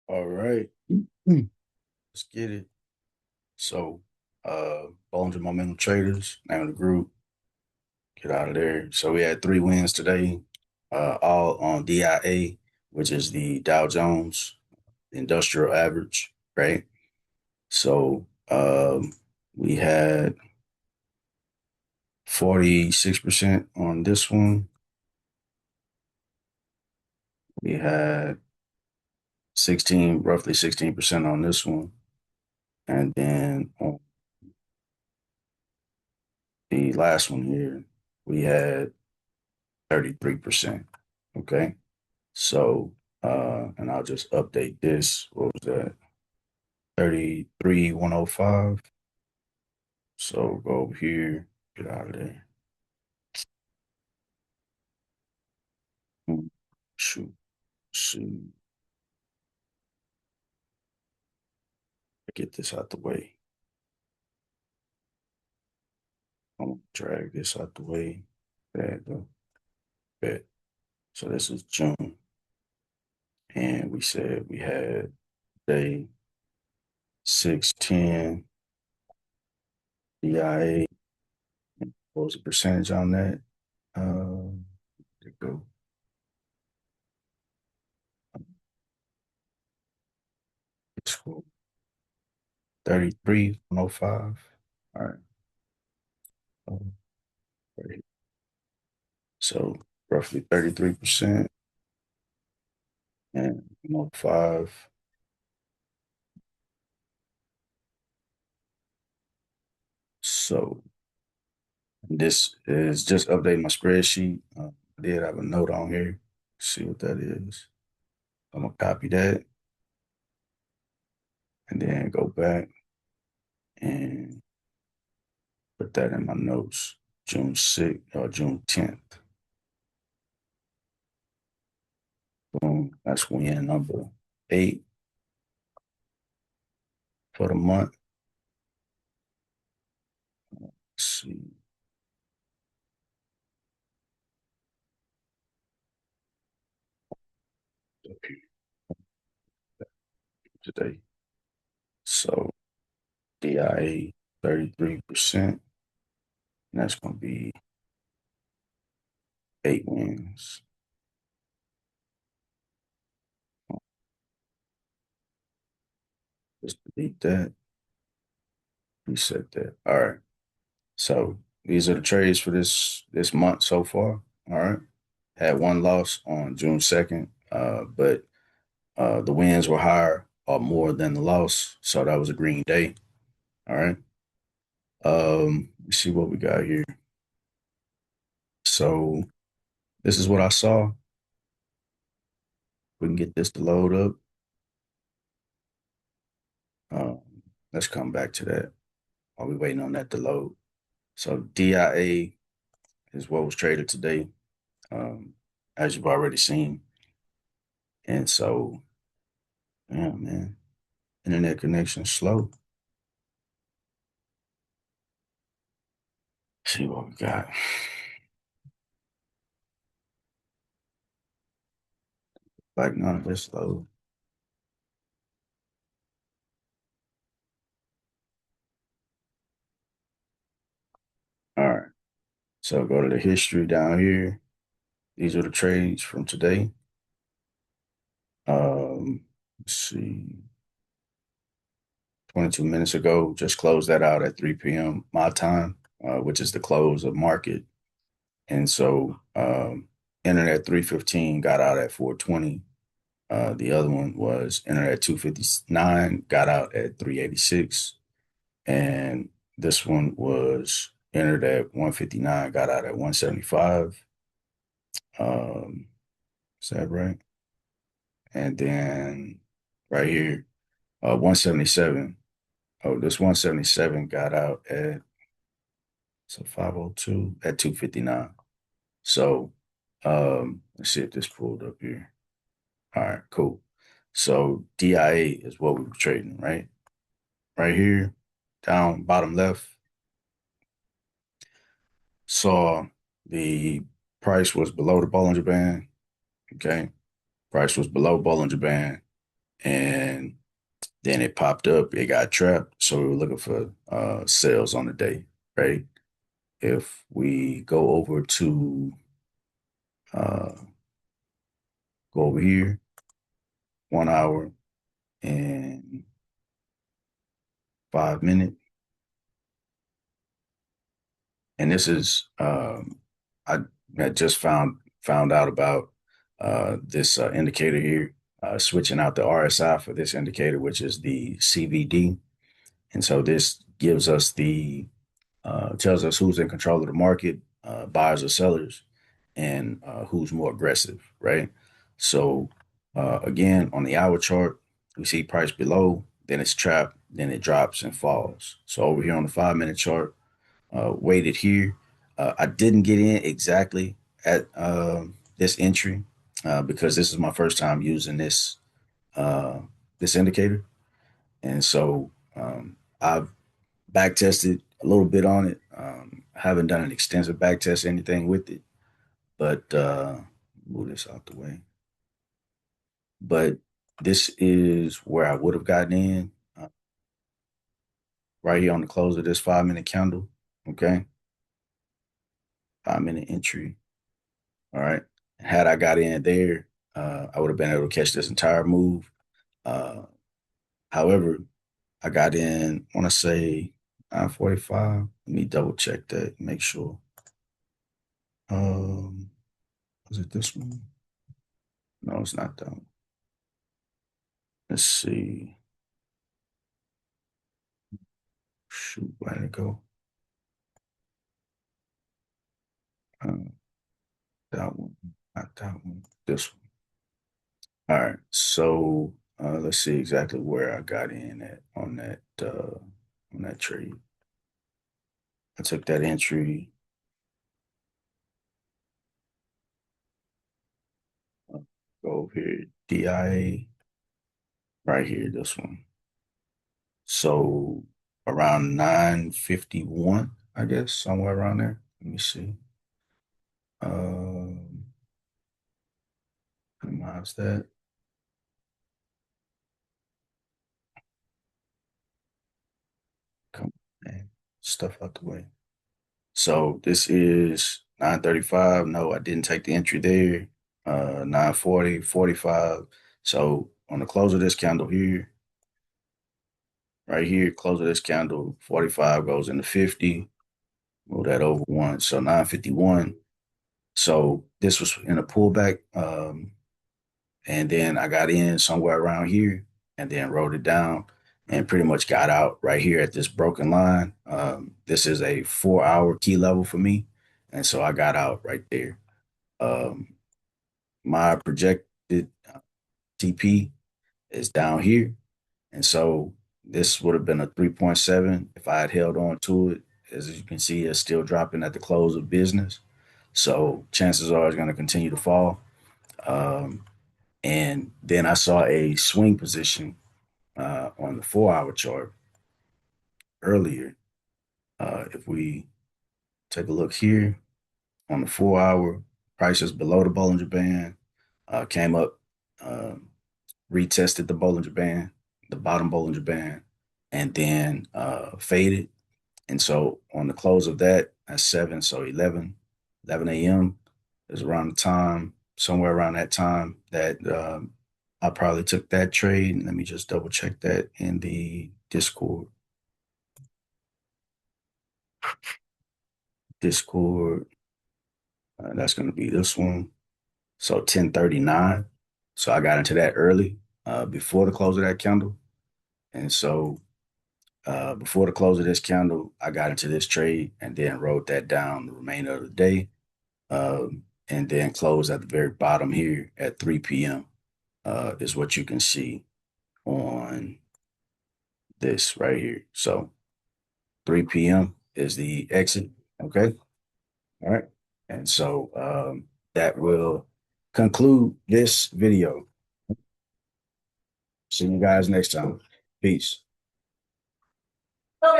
All right. Let's get it. So, Bollinger Momentum Traders, name of the group, get out of there. So we had three wins today, all on DIA, which is the Dow Jones Industrial Average, right? So, we had 46% on this one. We had roughly 16% on this one. And then on the last one here, we had 33%. Okay. So, and I'll just update this. What was that? 33,105. So go over here, get out of there. Shoot, shoot. Get this out the way. I'm gonna drag this out the way. There you go. Bet. So this is June. And we said we had day 610 DIA. What was the percentage on that? There you go. It's cool. 33,105. All right. Right. So roughly 33% and 105. So this is just updating my spreadsheet. I did have a note on here. See what that is. I'm gonna copy that and then go back and put that in my notes. June 6th or June 10th. Boom. That's win number 8 for the month. Let's see. Today. So DIA 33%. And that's gonna be 8 wins. Just delete that, reset that. All right. So these are the trades for this month so far. All right. Had one loss on June 2nd, but the wins were higher or more than the loss. So that was a green day. All right. Let's see what we got here. So this is what I saw. We can get this to load up. Um, let's come back to that while we're waiting on that to load. So DIA is what was traded today, as you've already seen. And so, yeah, man, internet connection slow. See what we got. Like none of this low. All right. So go to the history down here. These are the trades from today. Let's see. 22 minutes ago, just closed that out at 3 p.m. my time, which is the close of market. And so entered at 3:15, got out at 4:20. The other one was entered at 2:59, got out at 3:86. And this one was entered at 1:59, got out at 1:75. Um, is that right? And then right here, 177. Oh, this 177 got out at, so 502 at 2:59. So let's see if this pulled up here. All right, cool. So DIA is what we were trading, right? Right here, down bottom left, saw the price was below the Bollinger Band. Okay. Price was below Bollinger Band. and then it popped up, it got trapped. So we were looking for sales on the day, right? If we uh, go over here, 1 hour and 5 minutes, and this is I had just found out about this indicator here, switching out the RSI for this indicator, which is the CVD, and so this gives us the tells us who's in control of the market, buyers or sellers, and who's more aggressive, right? So again, on the hour chart, we see price below, then it's trapped, then it drops and falls. So over here on the 5 minute chart, waited here. I didn't get in exactly at this entry because this is my first time using uh, this indicator, and so I've back tested a little bit on it. I haven't done an extensive back test or anything with it, but move this out the way. But this is where I would have gotten in right here on the close of this 5 minute candle. Okay, 5 minute entry. All right. Had I got in there, I would have been able to catch this entire move. Uh, however, I got in, I want to say 9:45. Let me double check that, make sure. Um, was it this one? No, it's not that one. Let's see. Shoot, where did it go? Uh, that one, not that one. This one. All right. So let's see exactly where I got in at on that trade. I took that entry. uh, Go over here, DIA, right here. This one. So around 9:51, I guess, somewhere around there. Let me see. Um, minimize that. Come on, man. Stuff out the way. So this is 9:35. No, I didn't take the entry there. 9:40, 45. So on the close of this candle here, right here, close of this candle, 45 goes into 50. Move that over once. So 9:51. So this was in a pullback. And then I got in somewhere around here and then wrote it down and pretty much got out right here at this broken line. This is a 4 hour key level for me. And so I got out right there. Um, my projected TP is down here. And so this would have been a 3.7 if I had held on to it. As you can see, it's still dropping at the close of business. So chances are it's going to continue to fall. Um, and then I saw a swing position on the 4 hour chart earlier. If we take a look here on the 4 hour, prices below the Bollinger Band came up, retested the Bollinger Band, the bottom Bollinger Band, and then faded. And so on the close of that at 7, so 11 a.m. is around the time, somewhere around that time that I probably took that trade. Let me just double check that in the Discord. Discord, that's going to be this one. So 10:39. So I got into that early, before the close of that candle. And so before the close of this candle, I got into this trade and then wrote that down the remainder of the day. And then closed at the very bottom here at 3 p.m. Is what you can see on this right here. So 3 p.m. is the exit. Okay. All right. And so that will conclude this video. See you guys next time. Peace.